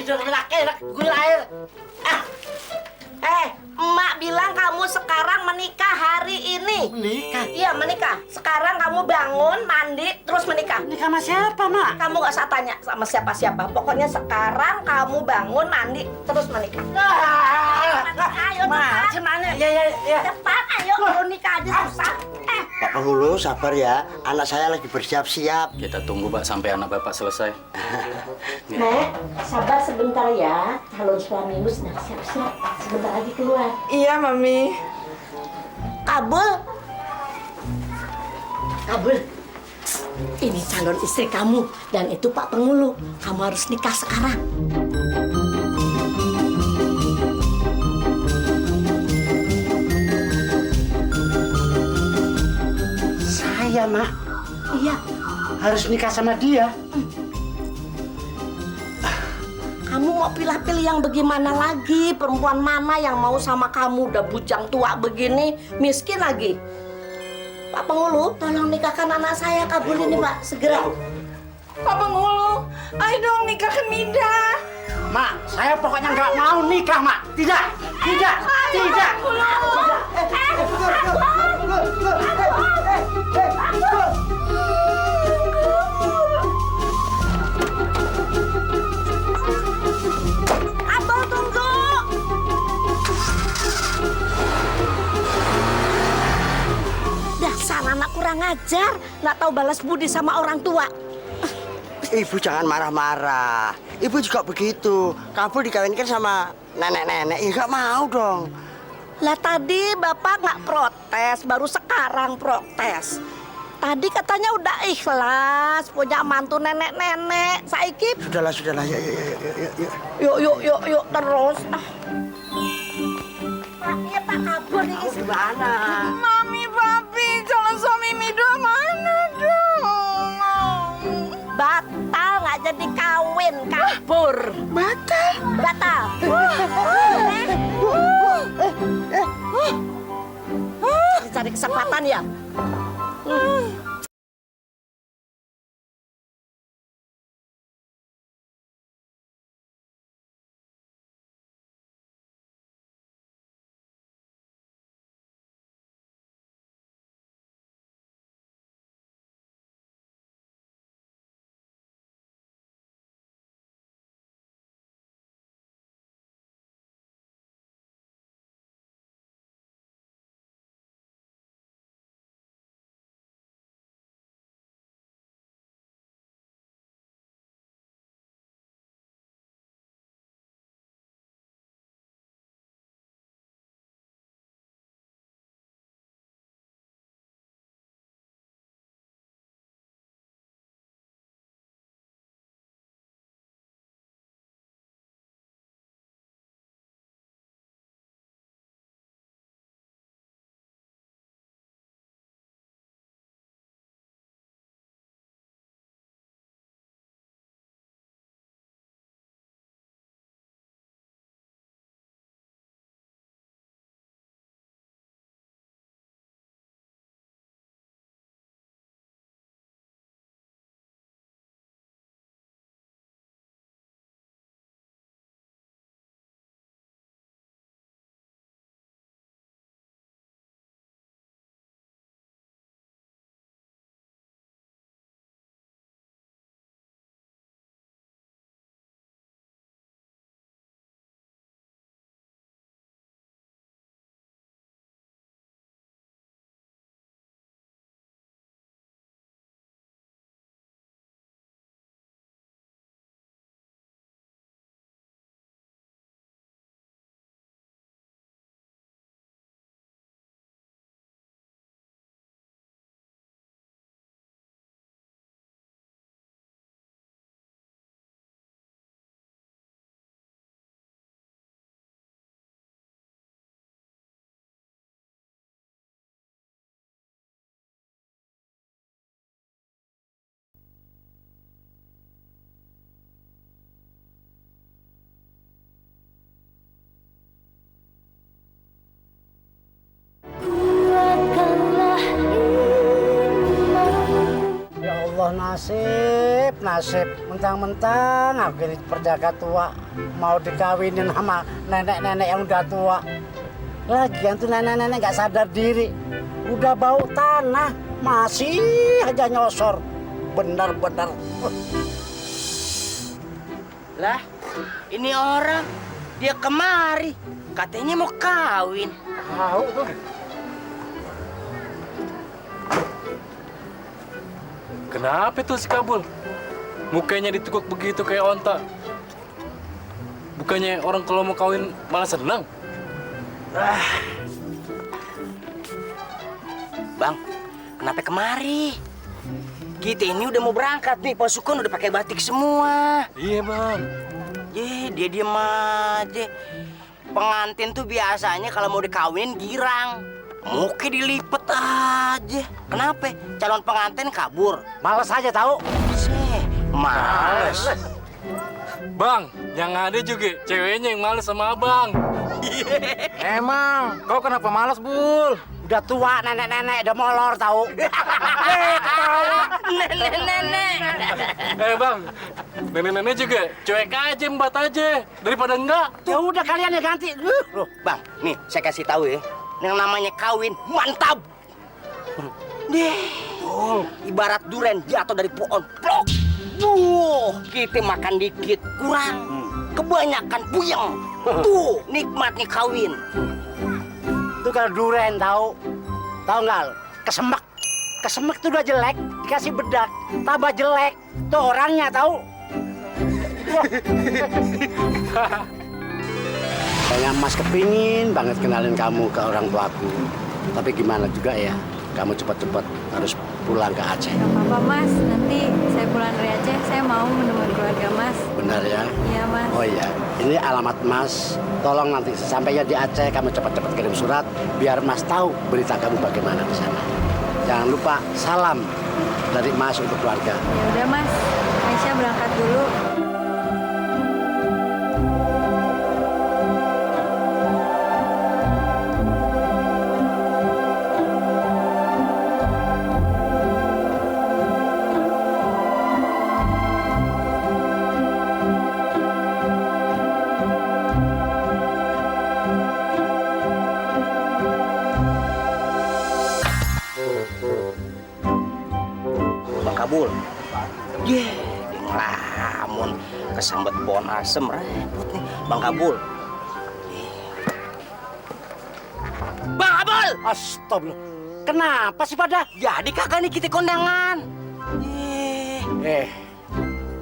tidur enak gula air. Emak bilang kamu sekarang menikah hari ini. Menikah? Iya, menikah. Sekarang kamu bangun, mandi, terus menikah. Menikah sama siapa, Mak? Kamu gak usah tanya sama siapa-siapa. Pokoknya sekarang kamu bangun, mandi, terus menikah. Ayo Mak, cepat. gimana? Ya. Cepat, ayo. Mau nikah aja susah. Pak Penghulu, sabar ya. Anak saya lagi bersiap-siap. Kita tunggu, Pak, sampai anak Bapak selesai. Nek, sabar sebentar ya. Calon suamimu sedang siap-siap. Sebentar lagi keluar. Iya, Mami. Kabul. Kabul. Ini calon istri kamu. Dan itu Pak Penghulu. Kamu harus nikah sekarang. Saya, Mak, Iya. harus nikah sama dia. Kamu mau pilih-pilih yang bagaimana lagi? Perempuan mana yang mau sama kamu? Udah bujang tua begini, miskin lagi. Pak Penghulu, tolong nikahkan anak saya. Kabul ini, Pak. Segera. Pak Penghulu, ayo dong nikahkan Mida. Mak, saya pokoknya nggak mau nikah, Mak. Tidak. Abang, tunggu. Dasar anak kurang ajar. Nggak tahu balas budi sama orang tua. Ibu jangan marah-marah. Ibu juga begitu. Kabul dikawinkan sama nenek-nenek. Ya nggak mau dong. Lah tadi Bapak nggak protes, baru sekarang protes. Tadi katanya udah ikhlas, punya mantu nenek-nenek. Saiki Sudahlah. Yuk. yuk terus. Pak, iya Pak kabur nih. Gimana? Mami, Papi, calon suami Mida mana dong? Batal nggak jadi kawin, kabur. Batal? Batal. Cari kesempatan ya. Allah, nasib. Mentang-mentang aku ini perjaka tua mau dikawinin sama nenek-nenek yang udah tua. Lagian tuh nenek-nenek nggak sadar diri, udah bau tanah masih aja nyosor. Benar-benar. Lah, ini orang dia kemari, katanya mau kawin. Tahu tuh. Kenapa tuh si Kabul? Mukanya ditukuk begitu kayak onta. Bukannya orang kalau mau kawin malah senang? Bang, kenapa kemari? Kita ini udah mau berangkat nih, pasukan udah pakai batik semua. Iya bang. Dia diem aja. Pengantin tuh biasanya kalau mau dikawinin girang. Muka dilipet aja. Kenapa? Calon pengantin kabur. Males aja tahu. Males. Bang, yang ada juga ceweknya yang males sama abang. Emang kau kenapa malas, Bul? Udah tua, nenek-nenek udah molor tahu. Nenek-nenek. Bang, nenek-nenek juga cuek aja, embat aja. Daripada enggak. Ya udah kalian yang ganti. Loh, Bang, nih saya kasih tahu ya. Yang namanya kawin mantap. Deh, ibarat duren jatuh dari pohon. Plok. Kita makan dikit kurang. Kebanyakan puyeng. Tuh, nikmatnya kawin. Itu kalau duren tahu. Tahu nggak lo? Kesemek. Kesemek tuh udah jelek, dikasih bedak, tambah jelek. Tuh orangnya tahu. Kayaknya Mas kepingin banget kenalin kamu ke orang tuaku. Tapi gimana juga ya, kamu cepat-cepat harus pulang ke Aceh. Gak apa-apa Mas, nanti saya pulang dari Aceh, saya mau menemui keluarga Mas. Benar ya? Iya Mas. Oh iya, ini alamat Mas. Tolong nanti sesampainya di Aceh kamu cepat-cepat kirim surat biar Mas tahu berita kamu bagaimana di sana. Jangan lupa salam dari Mas untuk keluarga. Ya udah Mas, Aisyah berangkat dulu. Bang Kabul. Dia ngelamun kesambet pohon asem repot nih. Bang Kabul. Bang Kabul! Astagfirullah. Kenapa sih pada? Jadi kagak nih kita kondangan.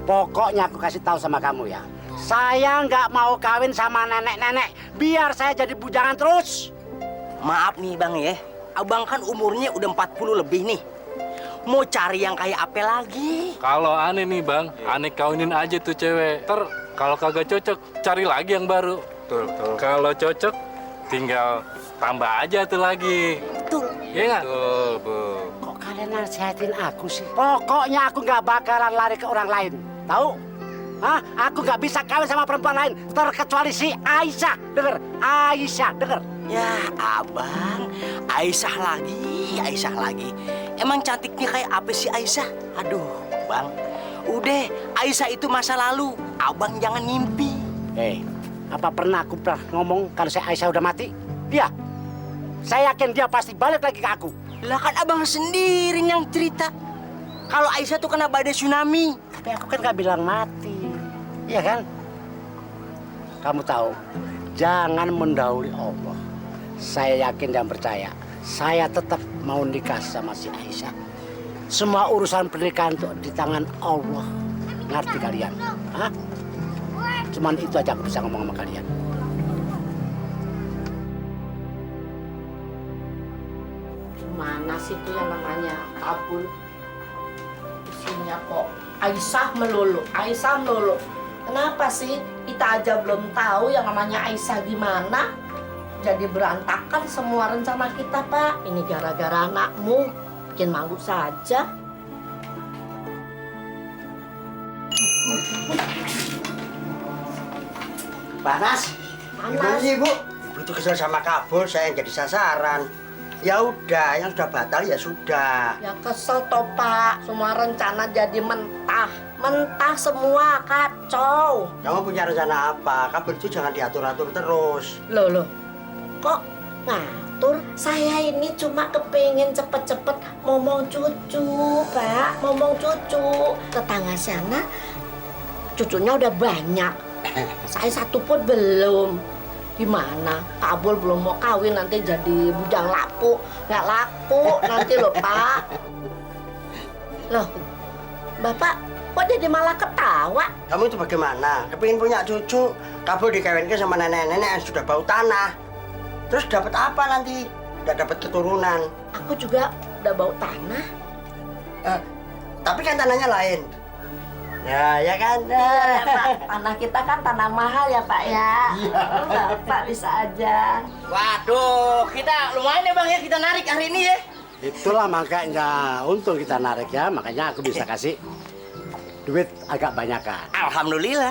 Pokoknya aku kasih tahu sama kamu ya. Saya nggak mau kawin sama nenek-nenek. Biar saya jadi bujangan terus. Maaf nih Bang ya. Abang kan umurnya udah 40 lebih nih. Mau cari yang kayak apa lagi? Kalau aneh nih bang, aneh kawinin aja tuh cewek. Ntar kalau kagak cocok, cari lagi yang baru. Tuh. Kalau cocok, tinggal tambah aja tuh lagi. Betul. Iya nggak? Betul, Bu. Kok kalian nasihatin aku sih? Pokoknya aku nggak bakalan lari ke orang lain. Tahu? Hah? Aku nggak bisa kawin sama perempuan lain terkecuali si Aisyah. Dengar? Aisyah, dengar? Ya abang, Aisyah lagi. Emang cantiknya kayak apa sih Aisyah? Aduh bang, udah Aisyah itu masa lalu. Abang jangan ngimpi. Apa pernah aku pernah ngomong kalau si Aisyah udah mati? Iya. Saya yakin dia pasti balik lagi ke aku. Lah kan abang sendiri yang cerita kalau Aisyah tuh kena badai tsunami. Tapi aku kan nggak bilang mati. Iya kan? Kamu tahu, jangan mendahului Allah. Saya yakin dan percaya, saya tetap mau nikah sama si Aisyah. Semua urusan pernikahan itu di tangan Allah. Ngerti kalian? Hah? Cuman itu aja aku bisa ngomong sama kalian. Mana sih itu yang namanya Kabul? Isinya kok Aisyah melulu. Kenapa sih? Kita aja belum tahu yang namanya Aisyah gimana. Jadi berantakan semua rencana kita, Pak. Ini gara-gara anakmu. Bikin malu saja. Panas? Gimana sih, Bu? Ibu tuh kesel sama Kabul, saya yang jadi sasaran. Ya udah, yang sudah batal ya sudah. Ya kesel toh Pak, semua rencana jadi mentah. Mentah semua, kacau. Kamu punya rencana apa? Kabel itu jangan diatur-atur terus. Loh, kok ngatur? Saya ini cuma kepingin cepet-cepet ngomong cucu, Pak. Ngomong cucu. Tetangga sana cucunya udah banyak. Saya satu pun belum. Gimana? Kabul belum mau kawin nanti jadi bujang laku. Nggak laku nanti loh, Pak. Loh, Bapak kok jadi malah ketawa? Kamu itu bagaimana? Kepingin punya cucu, kabel dikawinkan sama nenek-nenek yang sudah bau tanah. Terus dapat apa nanti? Nggak dapat keturunan. Aku juga udah bau tanah. Tapi kan tanahnya lain. Ya kan? Iya, Pak. Tanah kita kan tanah mahal ya, Pak ya. Bapak bisa aja. Waduh, kita lumayan ya Bang ya, kita narik hari ini ya. Itulah makanya untung kita narik ya, makanya aku bisa kasih duit agak banyakan. Alhamdulillah.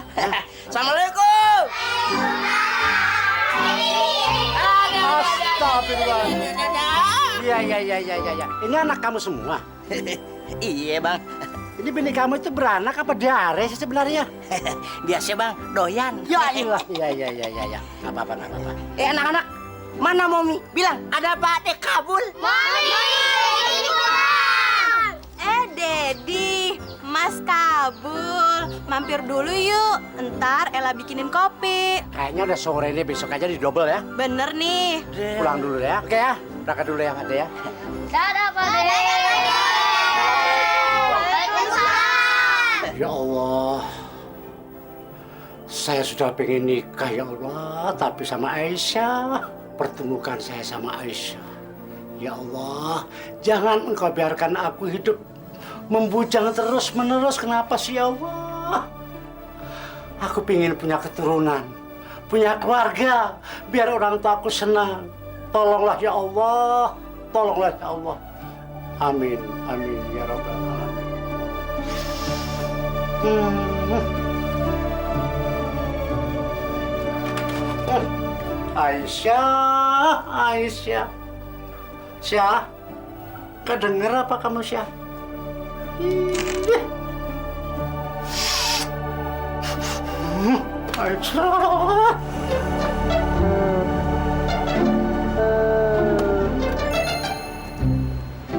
Assalamualaikum. Astagfirullah. Iya. Ini anak kamu semua. Iya Bang. Ini bini kamu itu beranak apa diare sih sebenarnya? Biasa Bang, doyan. Ya ilah, iya. Nggak apa-apa. Anak-anak, mana Momi? Bilang, ada Pak Dek Kabul. Dedi, Mas Kabul, mampir dulu yuk. Ntar Ella bikinin kopi. Kayaknya udah sore ini, besok aja di double ya. Bener nih. Pulang dulu ya. Oke ya, berangkat dulu ya Pak De ya. Dadah, Pak De. Ya Allah, saya sudah pengen nikah ya Allah, tapi sama Aisyah. Pertemukan saya sama Aisyah. Ya Allah, jangan Engkau biarkan aku hidup membujang terus-menerus. Kenapa sih ya Allah? Aku pengen punya keturunan, punya keluarga, biar orang tua aku senang. Tolonglah ya Allah, tolonglah ya Allah. Amin, amin ya Rabbal Alamin. Aisyah. Syah, kedenger apa kamu Syah? Aisyah.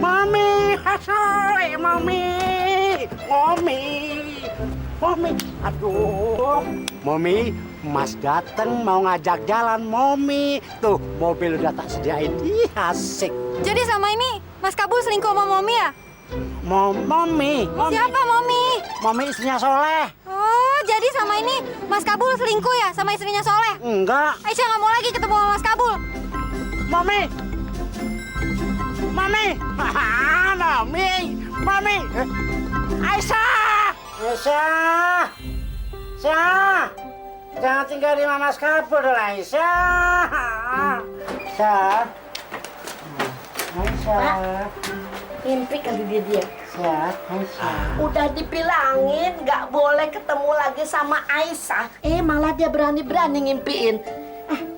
Mami, sorry, Mami, aduh, Mami, Mas dateng mau ngajak jalan, Mami. Tuh, mobil udah tak sediain, ih asik. Jadi sama ini Mas Kabul selingkuh sama Momi ya? Mami. Siapa Momi? Mami istrinya Soleh. Oh, jadi sama ini Mas Kabul selingkuh ya sama istrinya Soleh? Enggak, Aisyah nggak mau lagi ketemu sama Mas Kabul. Mami. Mami. Aisyah. Jangan tinggal di Mas Kabul dong, Aisyah. Aisyah. Mimpi kali dia. Aisyah. Udah dibilangin nggak boleh ketemu lagi sama Aisyah. Malah dia berani-berani ngimpiin.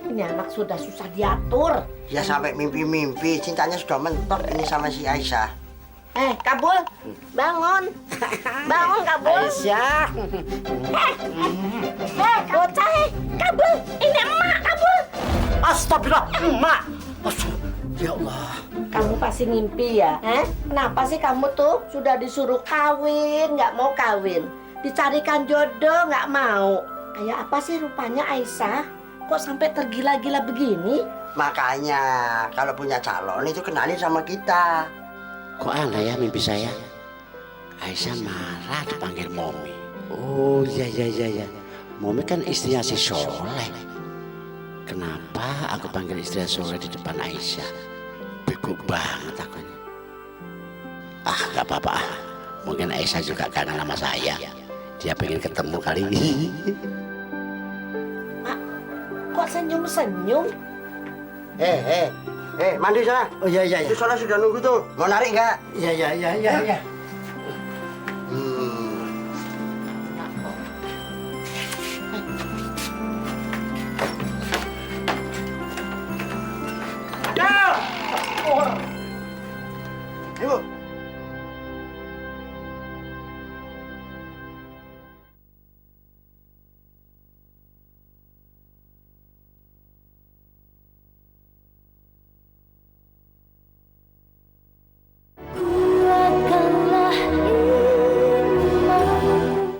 Ini anak sudah susah diatur. Ya sampai mimpi-mimpi, cintanya sudah mentok ini sama si Aisyah. Kabul, bangun. Bangun, Kabul. Aisyah. Bocah, Kabul. Ini emak, Kabul. Astagfirullah, emak. Ya Allah. Kamu pasti ngimpi ya? Kenapa sih kamu tuh sudah disuruh kawin, nggak mau kawin? Dicarikan jodoh, nggak mau. Kayak apa sih rupanya Aisyah? Kok sampai tergila-gila begini? Makanya kalau punya calon itu kenalin sama kita. Kok aneh ya mimpi saya? Aisyah marah dipanggil Momi. Oh iya. Momi kan istrinya si Soleh. Kenapa aku panggil istrinya Soleh di depan Aisyah? Bego banget akunya. Gak apa-apa. Mungkin Aisyah juga kangen sama saya. Dia pengen ketemu kali ini. Kok senyum-senyum? Mandi sana. Oh iya. Itu soalnya sudah nunggu tuh. Mau narik nggak? Iya. Ibu.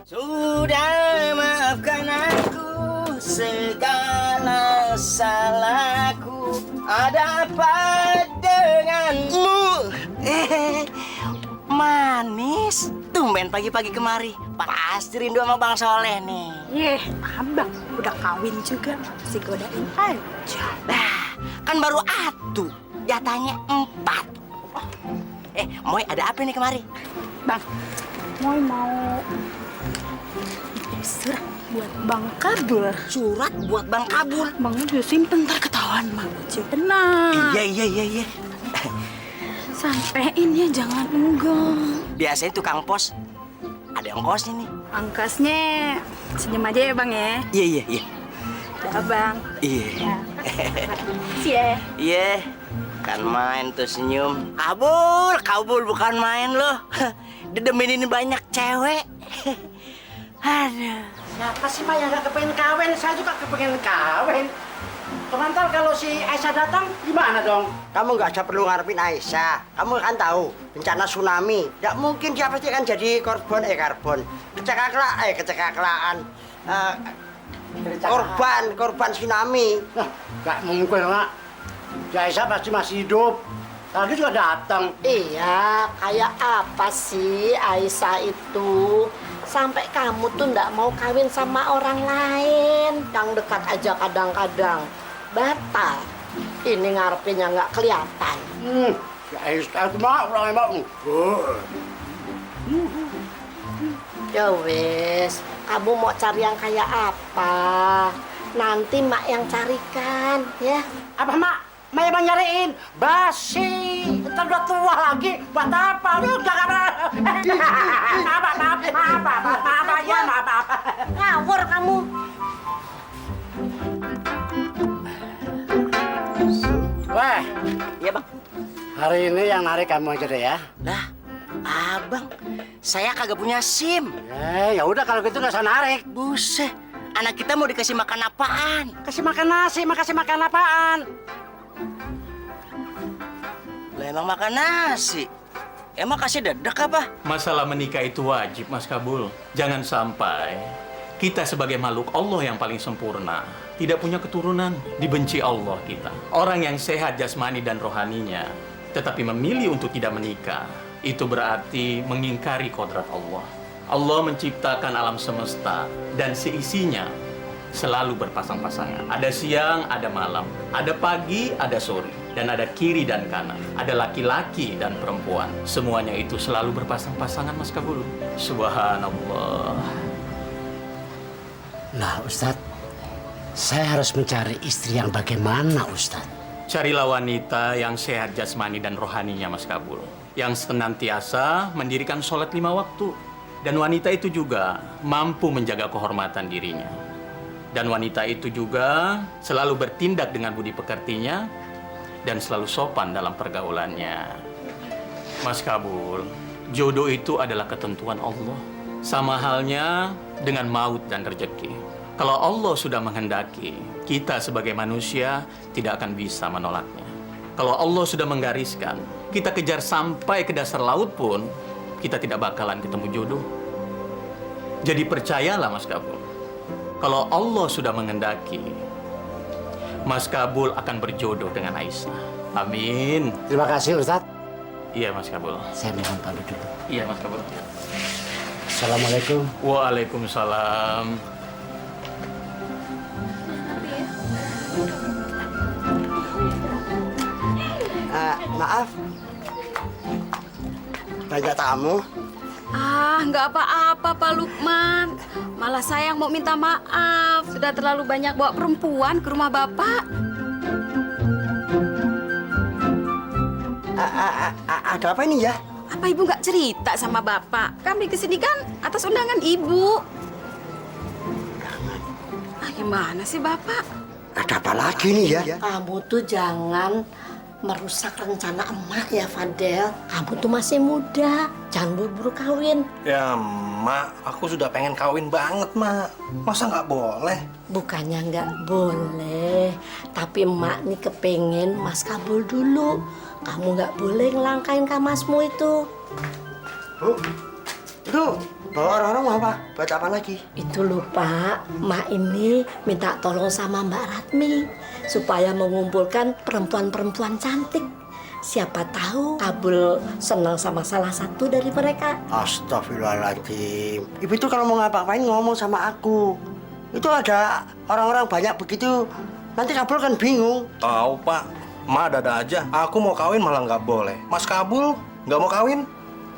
Sudah maafkan aku segala salahku. Ada apa denganmu? Manis. Tumben pagi-pagi kemari. Pasti rindu sama Bang Soleh nih. Yeh, abang udah kawin juga, masih godain aja. Nah, kan baru atu. Jatahnya 4. Moy ada apa nih kemari? Bang, Moy mau surat buat Bang Kabul. Surat buat Bang Kabul. Bang udah simpen, ntar ketahuan Bang Uci. Tenang. Iya. Sampein ya, jangan enggong. Biasanya tukang pos ada ongkosnya nih. Angkasnya senyum aja ya Bang ya. Iya. Ya Bang. Iya. Cie. Iya. Kan main tuh senyum. Kabul bukan main loh. Didemenin banyak cewek. Aduh. Siapa sih Mak yang gak kepengen kawin? Saya juga kepengen kawin. Cuman ntar kalau si Aisyah datang, gimana dong? Kamu nggak usah perlu ngarepin Aisyah. Kamu kan tahu bencana tsunami. Nggak mungkin dia pasti akan jadi korban kecelakaan. Korban tsunami. Nah, gak mungkin Mak. Si Aisyah pasti masih hidup. Lagi juga datang. Iya, kayak apa sih Aisyah itu? Sampai kamu tuh ndak mau kawin sama orang lain. Yang dekat aja kadang-kadang batal. Ini ngarepinnya nggak kelihatan. Si Aisyah itu Mak, orang emang. Ya wes, kamu mau cari yang kayak apa? Nanti Mak yang carikan, ya. Apa Mak? Mak yang nyariin? Basi. Ntar udah tua lagi. Buat apa? Lu jangan apa. Ngawur kamu. Weh, Iya Bang. hari ini yang narik kamu aja deh ya. Lah, abang, saya kagak punya SIM. Ya udah kalau gitu nggak usah narik. Buset, anak kita mau dikasih makan apaan? Kasih makan nasi, kasih makan apaan? Lah emang makan nasi. Emang kasih dedek apa? Masalah menikah itu wajib, Mas Kabul. Jangan sampai kita sebagai makhluk Allah yang paling sempurna tidak punya keturunan, dibenci Allah kita. Orang yang sehat jasmani dan rohaninya tetapi memilih untuk tidak menikah, itu berarti mengingkari kodrat Allah. Allah menciptakan alam semesta dan seisinya selalu berpasang-pasangan. Ada siang, ada malam, ada pagi, ada sore, dan ada kiri dan kanan. Ada laki-laki dan perempuan. Semuanya itu selalu berpasang-pasangan, Mas Kabul. Subhanallah. Nah Ustadz, saya harus mencari istri yang bagaimana Ustadz? Carilah wanita yang sehat jasmani dan rohaninya, Mas Kabul. Yang senantiasa mendirikan sholat 5 waktu. Dan wanita itu juga mampu menjaga kehormatan dirinya. Dan wanita itu juga selalu bertindak dengan budi pekertinya dan selalu sopan dalam pergaulannya. Mas Kabul, jodoh itu adalah ketentuan Allah. Sama halnya dengan maut dan rezeki. Kalau Allah sudah menghendaki, kita sebagai manusia tidak akan bisa menolaknya. Kalau Allah sudah menggariskan, kita kejar sampai ke dasar laut pun, kita tidak bakalan ketemu jodoh. Jadi percayalah Mas Kabul, kalau Allah sudah menghendaki, Mas Kabul akan berjodoh dengan Aisyah. Amin. Terima kasih Ustadz. Iya Mas Kabul. Saya mohon pamit dulu. Iya Mas Kabul. Assalamualaikum. Waalaikumsalam. Maaf. Banyak tamu. Nggak apa-apa Pak Lukman. Malah saya yang mau minta maaf. Sudah terlalu banyak bawa perempuan ke rumah Bapak. Ada apa ini ya? Apa Ibu nggak cerita sama Bapak? Kami kesini kan atas undangan Ibu. Gimana sih Bapak? Ada apa lagi nih ya? Kamu tuh jangan merusak rencana emak ya Fadel. Kamu tuh masih muda, jangan buru-buru kawin. Ya, Mak, aku sudah pengen kawin banget, Mak. Masa nggak boleh? Bukannya nggak boleh, tapi emak nih kepengen Mas kabul dulu. Kamu nggak boleh ngelangkain kamasmu itu. Bu, itu bawa orang-orang mau apa? Buat apa lagi? Itu loh Pak, emak ini minta tolong sama Mbak Ratmi supaya mengumpulkan perempuan-perempuan cantik. Siapa tahu Kabul senang sama salah satu dari mereka. Astagfirullahaladzim. Ibu itu kalau mau ngapa-ngapain ngomong sama aku. Itu ada orang-orang banyak begitu, nanti Kabul kan bingung. Tahu, Pak. Ma ada aja. Aku mau kawin malah nggak boleh. Mas Kabul nggak mau kawin.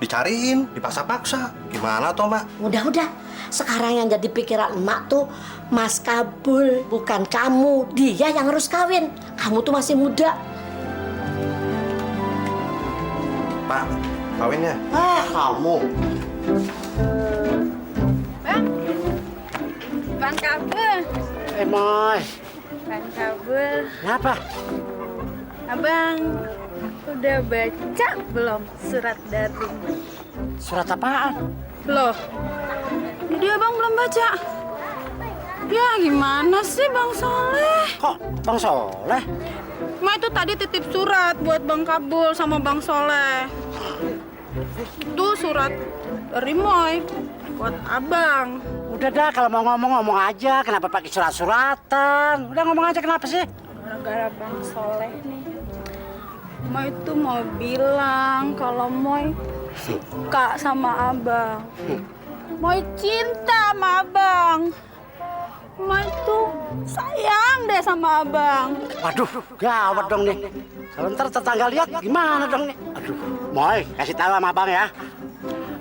Dicariin, dipaksa-paksa. Gimana toh, Mak? Udah. Sekarang yang jadi pikiran emak tuh Mas Kabul, bukan kamu. Dia yang harus kawin. Kamu tuh masih muda. Pak, kawinnya. Ah, kamu. Bang Kabul. Moy, Bang Kabul. kenapa? Abang udah baca belum surat dari rumah? Surat apaan? Loh, jadi abang belum baca? Ya gimana sih Bang Soleh? Kok Bang Soleh? Ma itu tadi titip surat buat Bang Kabul sama Bang Soleh. Itu surat dari Moy buat abang. Udah dah, kalau mau ngomong aja. Kenapa pakai surat-suratan? Udah ngomong aja, kenapa sih? Gara-gara Bang Soleh nih. Moy itu mau bilang kalau Moy suka sama abang. Moy cinta sama abang. Moy tuh sayang deh sama abang. Waduh, gawat dong nih. Kalau ntar tetangga lihat gimana dong nih? Aduh, Moy, kasih tahu sama abang ya.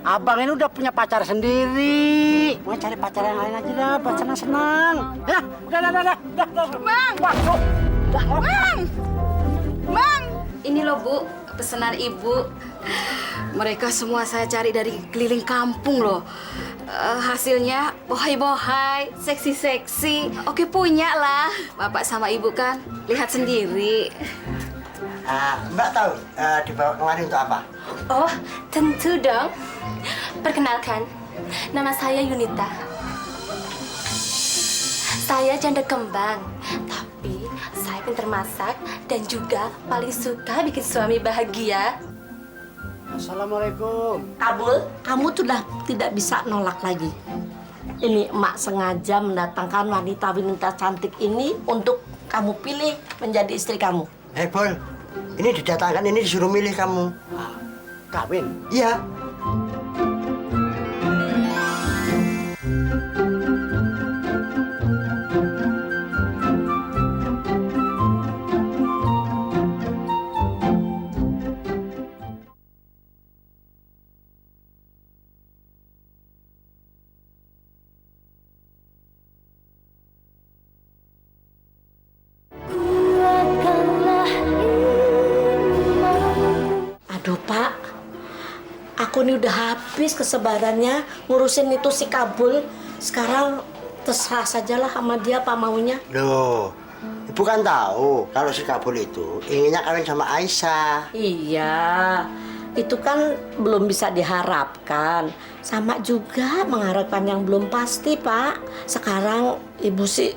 Abang ini udah punya pacar sendiri. Mau cari pacar yang lain aja dah, buat senang-senang. Ya, udah. Bang! Waduh, Bang! Bang! Ini loh Bu, pesanan Ibu. Mereka semua saya cari dari keliling kampung loh. Hasilnya bohai-bohai, seksi-seksi. Oke punya lah. Bapak sama Ibu kan, lihat sendiri. Mbak tahu dibawa kemari untuk apa? Oh, tentu dong. Perkenalkan, nama saya Yunita. Saya janda kembang, tapi saya pintar masak dan juga paling suka bikin suami bahagia. Assalamualaikum. Kabul, kamu sudah tidak bisa nolak lagi. Ini emak sengaja mendatangkan wanita-wanita cantik ini untuk kamu pilih menjadi istri kamu. Bol, ini didatangkan, ini disuruh milih kamu. Kawin? Iya. Aduh Pak, aku ini udah habis kesebarannya ngurusin itu si Kabul. Sekarang terserah sajalah sama dia apa maunya. Loh, Ibu kan tahu kalau si Kabul itu inginnya kawin sama Aisyah. Iya, itu kan belum bisa diharapkan. Sama juga mengharapkan yang belum pasti Pak. Sekarang Ibu sih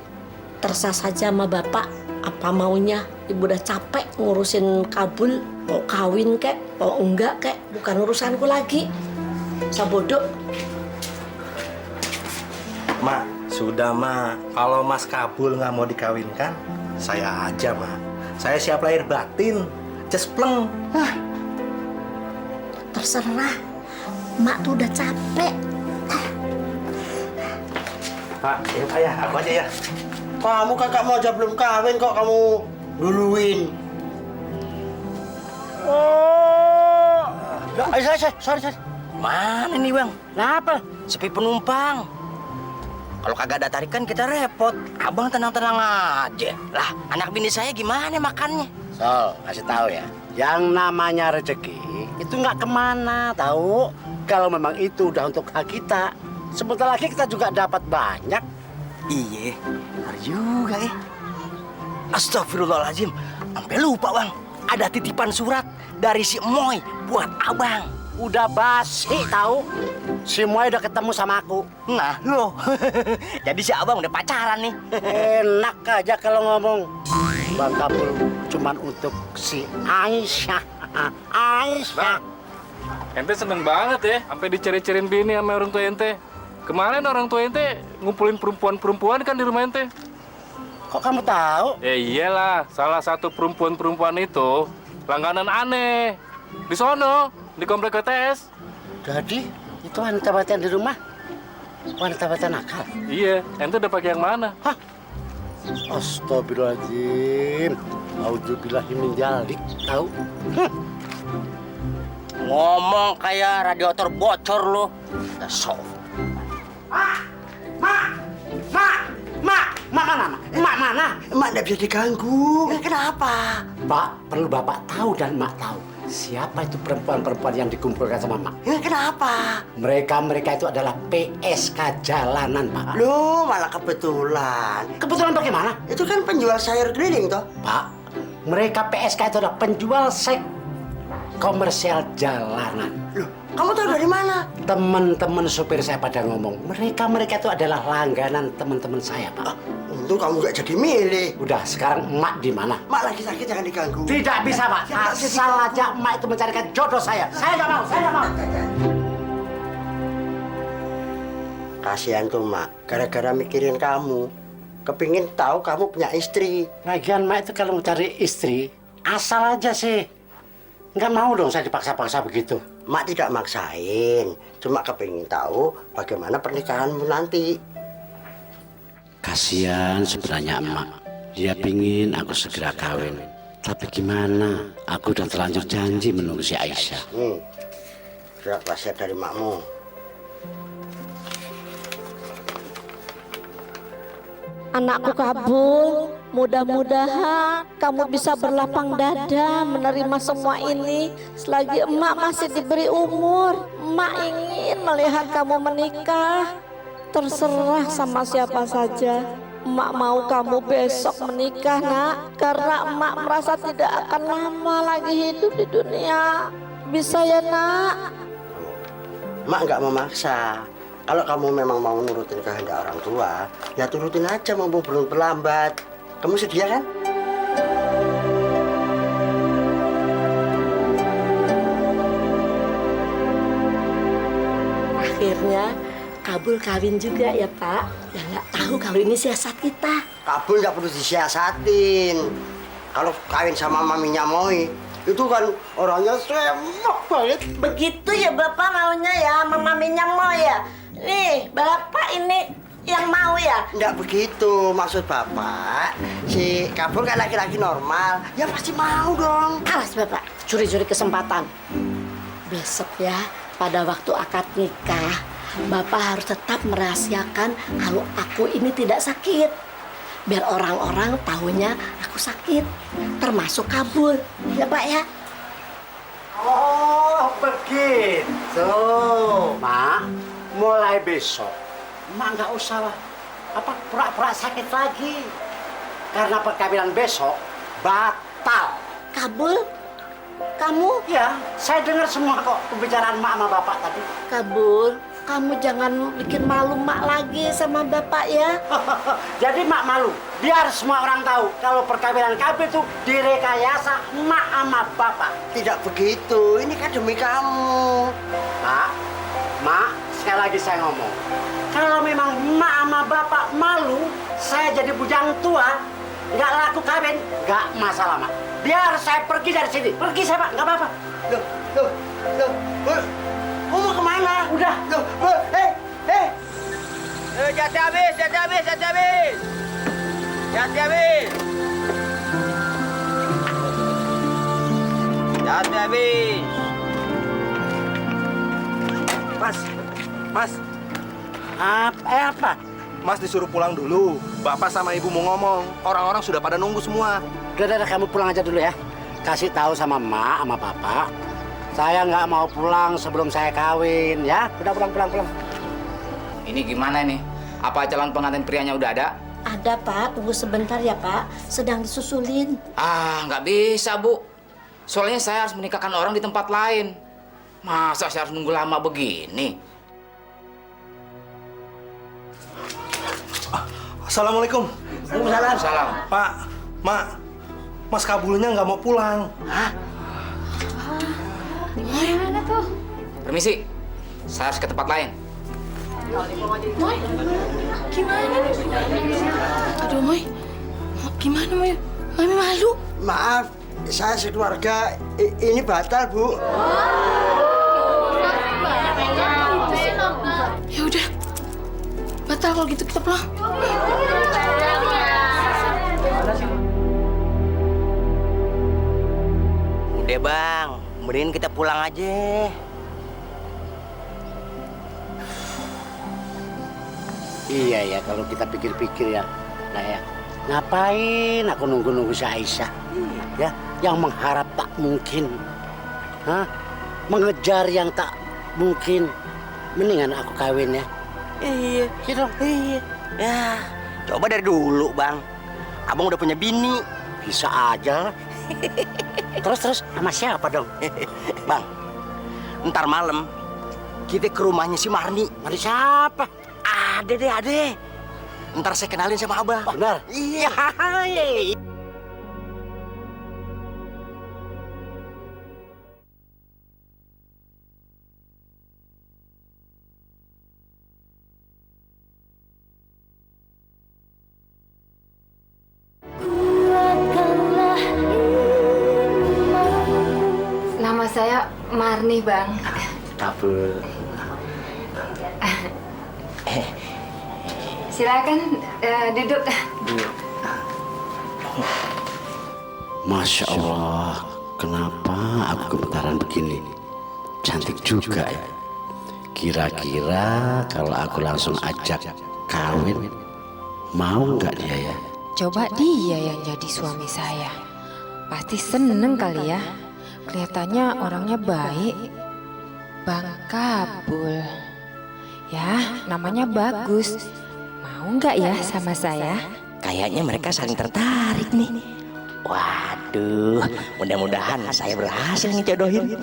terserah saja sama Bapak apa maunya. Ibu udah capek ngurusin Kabul. Mau kawin kek, mau enggak kek, bukan urusanku lagi. Sabodo. Mak, sudah, Mak. Kalau Mas Kabul nggak mau dikawinkan, saya aja, Mak. Saya siap lahir batin. Cespleng. Terserah. Mak tuh udah capek. Pak, ya Pak ya, aku aja ya. Kamu kakak mau aja belum kawin kok kamu duluin. Oh, sorry. Mana nih Bang? Kenapa? Sepi penumpang. Kalau kagak ada tarikan kita repot. Abang tenang-tenang aja. Lah, anak bini saya gimana makannya? Sol, kasih tahu ya. Yang namanya rezeki itu nggak kemana, tahu? Kalau memang itu udah untuk hak kita, sebentar lagi kita juga dapat banyak. Iya, benar juga ya. Astagfirullahaladzim, sampai lupa Bang. ada titipan surat dari si Moy buat abang. Udah basi tahu. Si Moy udah ketemu sama aku. Nah, loh. Jadi si abang udah pacaran nih. Enak aja kalau ngomong. Bang Kabul cuman untuk si Aisyah. Aisyah. Ente seneng banget ya, sampai diceri-cerin bini sama orang tua ente. Kemarin orang tua ente ngumpulin perempuan-perempuan kan di rumah ente. Kok kamu tahu? Iyalah, salah satu perempuan-perempuan itu langganan aneh. Di sono, di komplek KTS. Jadi itu wanita-wanita di rumah wanita-wanita nakal. Iya, ente udah pakai yang mana? Hah? Astagfirullahaladzim. Auzubillahi min dzalik. Tahu? Ngomong kayak radiator bocor lo. So. Mak mana? Mak mana? Mak nggak bisa diganggu. Kenapa? Pak, perlu Bapak tahu dan Mak tahu. Siapa itu perempuan-perempuan yang dikumpulkan sama Mak? Kenapa? Mereka itu adalah PSK jalanan, Pak. Loh, malah kebetulan. Kebetulan bagaimana? Itu kan penjual sayur keliling toh. Pak, mereka PSK itu adalah penjual seks komersial jalanan. Loh, kamu tahu dari mana? Teman-teman supir saya pada ngomong, mereka itu adalah langganan teman-teman saya, Pak. Untung kamu nggak jadi milih. Udah, sekarang Emak di mana? Mak lagi sakit, jangan diganggu. Tidak bisa, Pak. Asal aja Emak itu mencarikan jodoh saya. Saya nggak mau. Kasihan tuh Mak, gara-gara mikirin kamu. Kepingin tahu kamu punya istri. Lagian Emak itu kalau mau cari istri, asal aja sih. Nggak mau dong saya dipaksa-paksa begitu. Mak tidak maksain, cuma kepingin tahu bagaimana pernikahanmu nanti. Kasihan sebenarnya Emak. Dia pingin aku segera kawin. Tapi gimana? Aku udah terlanjur janji menunggu si Aisyah. Surat wasiat dari makmu. Anakku Kabul, mudah-mudahan kamu bisa berlapang dada menerima semua ini. Selagi emak masih diberi umur, emak ingin melihat kamu menikah. Terserah sama siapa saja. Emak mau kamu besok menikah, Nak. Karena emak merasa tidak akan lama lagi hidup di dunia. Bisa ya, Nak? Mak nggak memaksa. Kalau kamu memang mau nurutin kehendak orang tua, ya turutin aja mumpung belum terlambat. Kamu sedia kan? Akhirnya Kabul kawin juga ya, Pak. Ya nggak tahu kalau ini siasat kita. Kabul nggak perlu disiasatin. Kalau kawin sama maminya Moy, itu kan orangnya semok banget. Begitu ya Bapak maunya ya, sama maminya Moy ya. Nih, Bapak ini yang mau ya? Nggak begitu, maksud Bapak. Si Kabul kan laki-laki normal, ya pasti mau dong. Awas Bapak, curi-curi kesempatan. Besok ya, pada waktu akad nikah, Bapak harus tetap merahasiakan kalau aku ini tidak sakit. Biar orang-orang tahunya aku sakit, termasuk Kabul. Ya Pak ya? Oh, begitu. Mak, mulai besok, Mak nggak usah pura-pura sakit lagi. Karena perkawinan besok batal. Kabul, kamu? Ya, saya dengar semua kok pembicaraan Mak sama Bapak tadi. Kabul, kamu jangan bikin malu Mak lagi sama Bapak ya. Jadi Mak malu, biar semua orang tahu kalau perkawinan kami itu direkayasa Mak sama Bapak. Tidak begitu, ini kan demi kamu. Pak, Mak, sekali lagi saya ngomong. Kalau memang Mak sama Bapak malu, saya jadi bujang tua, nggak laku kawin, nggak masalah Mak. Biar saya pergi dari sini, pergi saya Pak, nggak apa-apa. Loh, mau kemana? Udah. Loh, Jati habis. Mas, Apa? Mas disuruh pulang dulu. Bapak sama Ibu mau ngomong. Orang-orang sudah pada nunggu semua. Udah, kamu pulang aja dulu ya. Kasih tahu sama Mak, sama Bapak. Saya nggak mau pulang sebelum saya kawin, ya. Udah pulang. Ini gimana nih? Apa calon pengantin prianya udah ada? Ada Pak, tunggu sebentar ya Pak. Sedang disusulin. Ah, nggak bisa, Bu. Soalnya saya harus menikahkan orang di tempat lain. Masa saya harus nunggu lama begini? Assalamualaikum. Salam. Pak, Mak, Mas Kabulnya nggak mau pulang. Gimana tuh? Permisi, saya harus ke tempat lain. Moy, gimana nih? Aduh, Moy. Gimana, Moy? Mami malu. Maaf, saya sekeluarga ini batal, Bu. Ya udah. Batal kalau gitu kita pulang. Udah bang, mending kita pulang aja. Iya ya, kalau kita pikir-pikir ya, nah ya, ngapain aku nunggu-nunggu si Aisyah? Ya, yang mengharap tak mungkin, hah? Mengejar yang tak mungkin. Mendingan aku kawin ya. Iya, Gitu. iya. Ya, coba dari dulu bang. Abang udah punya bini. Bisa aja. Terus sama siapa dong? Bang, ntar malam kita ke rumahnya si Marni. Mari siapa? Ada deh, ada. Ntar saya kenalin sama abang. Benar. Iya. Nama saya Marni, Bang. Kabul. Silakan duduk. Masya Allah, kenapa aku gemetaran begini? Cantik juga ya. Kira-kira kalau aku langsung ajak kawin, mau nggak dia ya? Coba dia yang jadi suami saya. Pasti seneng kali ya. Kelihatannya orangnya baik. Bang Kabul. Ya, namanya bagus. Mau nggak ya sama saya? Kayaknya mereka saling tertarik nih. Waduh, mudah-mudahan saya berhasil ngejodohin.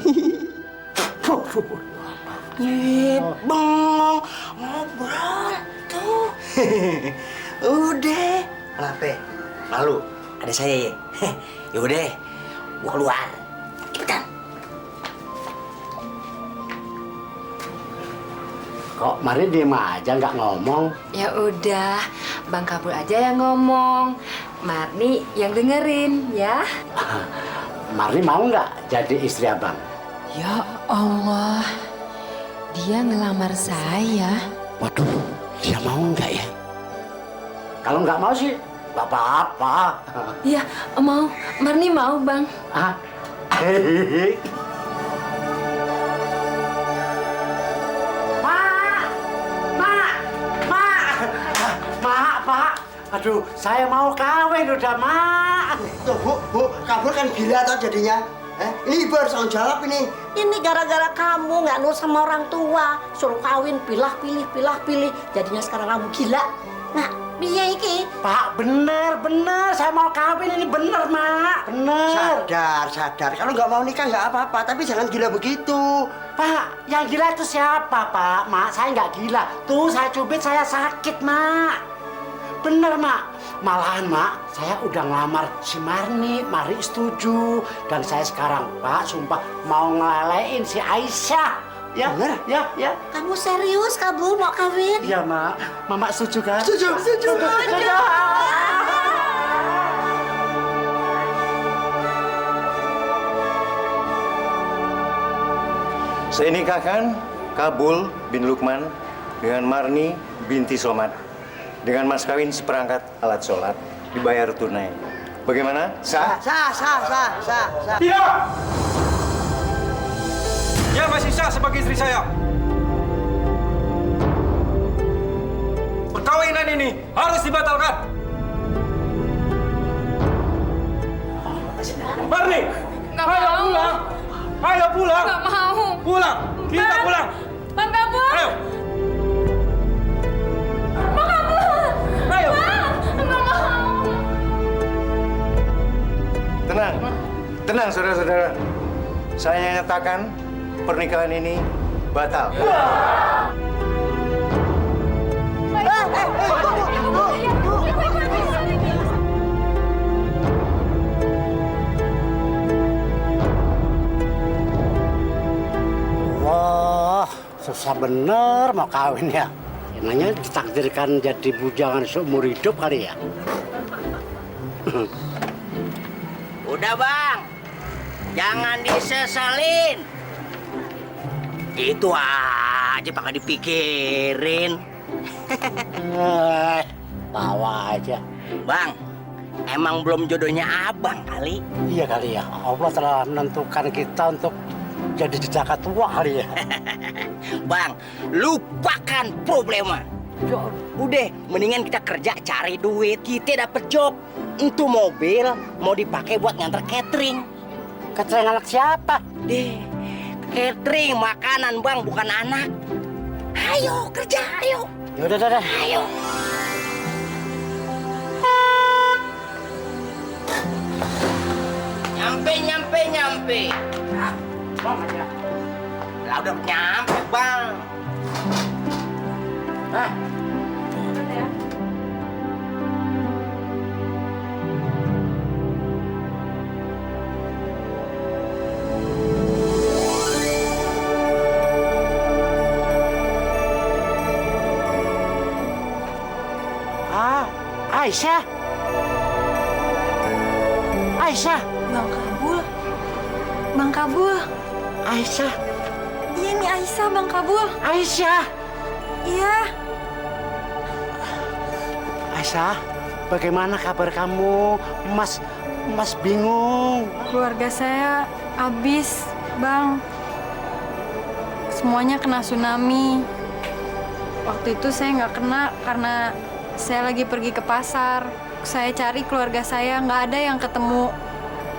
Bengong, ngobrol tuh. Udah. Kenapa? Malu? Ada saya ya? Yaudah, gua keluar. Cepetan. Kok Mari diem aja nggak ngomong? Ya udah, Bang Kabul aja yang ngomong. Marni yang dengerin ya. Mari mau nggak jadi istri abang? Ya Allah, dia ngelamar saya. Waduh, dia mau nggak ya? Kalau nggak mau sih, nggak apa-apa. Iya, mau. Marni mau, Bang. Ah. Pak. Aduh, saya mau kawin udah, Mak. Tuh, Bu, kabur kan gila tau jadinya. Ini ibu harus tanggung jawab ini. Ini gara-gara kamu nggak nurut sama orang tua, suruh kawin pilah-pilih. Jadinya sekarang kamu gila. Nah, piye iki? Pak, bener. Saya mau kawin ini bener, Mak. Bener. Sadar. Kalau nggak mau nikah nggak apa-apa, tapi jangan gila begitu. Pak, yang gila itu siapa, Pak? Mak, saya nggak gila. Tuh, saya cubit, saya sakit, Mak. Bener, Mak. Malahan, Mak, saya udah ngelamar si Marni. Mari setuju. Dan saya sekarang, Pak, sumpah mau ngelalein si Aisyah. Ya, bener? Ya. Kamu serius, kamu mau kawin? Iya, Mak. Mama setuju kan? Setuju. Saya nikahkan Kabul bin Lukman dengan Marni binti Somad dengan mas kawin seperangkat alat sholat dibayar tunai. Bagaimana? Sah? Sah. Tidak! Dia masih sah sebagai istri saya. Perkawinan ini harus dibatalkan. Marni! Nggak mau. Ayo pulang! Nggak mau. Pulang! Kita pulang! Bang Kabul! Ayo! Bang Kabul! Ayo! Nggak mau. Tenang Tenang, saudara-saudara. Saya nyatakan pernikahan ini batal. Wah, susah bener mau kawin ya. Emangnya ditakdirkan jadi bujangan seumur hidup kali ya? Udah bang, jangan disesalin. Itu aja pakai dipikirin. Tawa aja. Bang, emang belum jodohnya abang kali. Iya kali ya, Allah telah menentukan kita untuk jadi jejaka tua kali ya. Bang, lupakan problema. Udah, mendingan kita kerja cari duit. Kita dapet job. Itu mobil mau dipakai buat nganter catering. Catering anak siapa? Deh, catering makanan bang, bukan anak. Ayo kerja, ayo. Yaudah. Ayo. Nyampe. Bang aja. Lah udah nyampe bang. Aisyah. Bang Kabul. Aisyah. Iya nih Aisyah, Bang Kabul. Aisyah. Iya. Aisyah, bagaimana kabar kamu? Mas bingung. Keluarga saya habis, Bang. Semuanya kena tsunami. Waktu itu saya nggak kena karena saya lagi pergi ke pasar. Saya cari keluarga saya, nggak ada yang ketemu.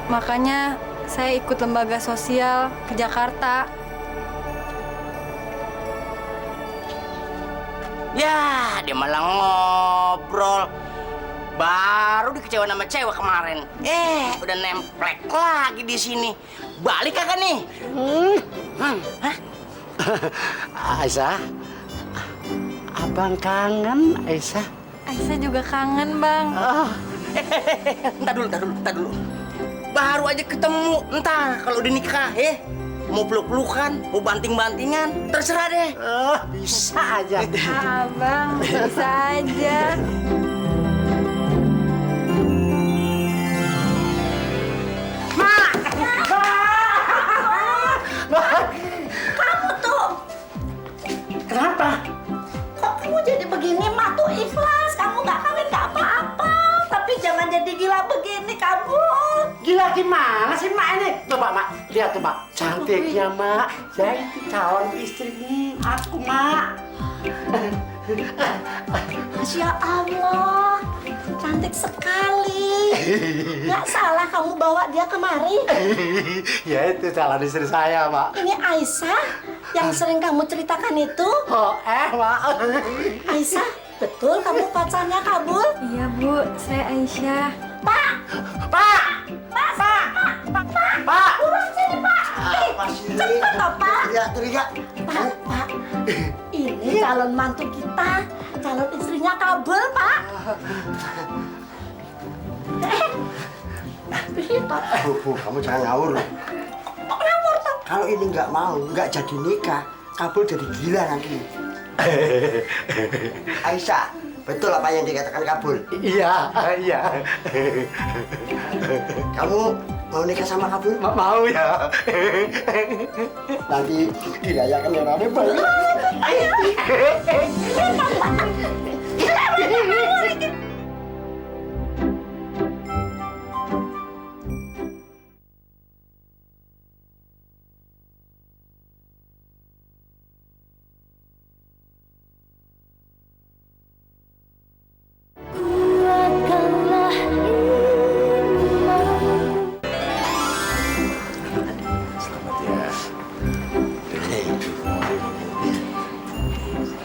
Makanya saya ikut lembaga sosial ke Jakarta. Ya, dia malah ngobrol. Baru dikecewa sama cewek kemarin. Udah nemplek lagi di sini. Balik kagak nih? Hah? Aisyah, abang kangen, Aisyah. Aisyah juga kangen, Bang. Entar dulu. Baru aja ketemu, entar kalau udah nikah, mau peluk-pelukan, mau banting-bantingan, terserah deh. Bisa aja. Abang, bisa aja. Kamu tuh. Kenapa? Kok kamu jadi begini, Mak tuh ikhlas. Kamu nggak kawin nggak apa-apa. Tapi jangan jadi gila begini kamu. Gila gimana sih Mak ini? Coba Mak, lihat tuh Mak. Cantiknya Mak. Ya itu calon istrinya aku Mak. Masya Allah, cantik sekali. Nggak salah kamu bawa dia kemari. Ya itu calon istri saya Mak. Ini Aisyah yang sering kamu ceritakan itu. Mak. Aisyah, betul kamu pacarnya Kabul? Iya, Bu. Saya Aisyah. Pak! Urus sini, Pak! Cepet toh, Pak! Teriak. Pak, ini calon mantu kita, calon istrinya Kabul, Pak. Bu, kamu jangan ngawur loh. Kok ngawur toh? Kalau ini nggak jadi nikah, Kabul jadi gila nanti. Aisyah, betul apa yang dikatakan Kabul? Iya. Kamu mau nikah sama Kabul? Mau ya. Nanti dirayakan yang rame banget.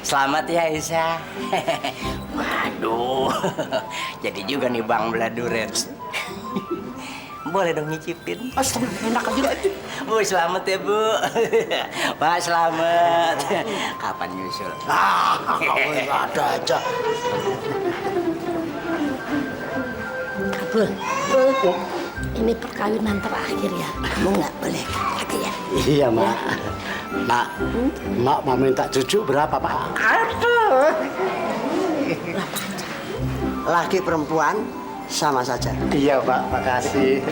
Selamat ya Aisyah. Waduh, jadi juga nih Bang Bladuret. Boleh dong nyicipin. Enak aja. Bu, selamat ya, Bu. Pak, selamat. Kapan nyusul? Ada aja. Kabul, ini perkawinan terakhir ya. Kamu nggak boleh lagi ya. Iya, Mak. Mak, Mak mau minta cucu berapa, Pak? Aduh. Laki perempuan sama saja. Iya, Pak. Makasih.